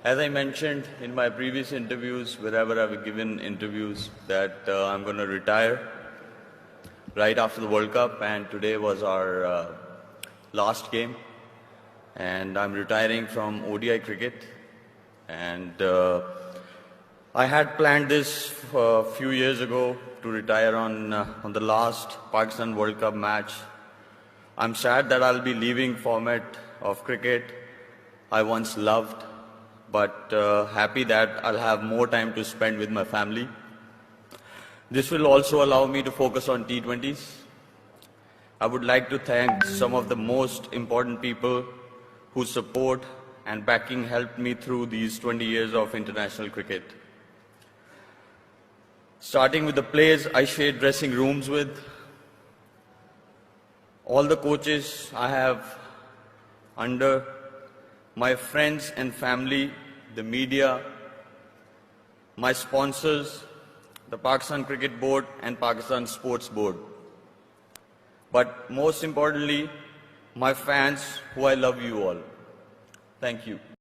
As I mentioned in my previous interviews, wherever I've given interviews, that I'm going to retire right after the World Cup, and today was our last game, and I'm retiring from ODI cricket. And I had planned this a few years ago to retire on the last Pakistan World Cup match. I'm sad that I'll be leaving format of cricket I once loved, but happy that I'll have more time to spend with my family. This will also allow me to focus on T20s. I would like to thank some of the most important people whose support and backing helped me through these 20 years of international cricket. Starting with the players I shared dressing rooms with, all the coaches I have under, my friends and family, the media, my sponsors, the Pakistan Cricket Board and Pakistan Sports Board. But most importantly, my fans, who I love you all. Thank you.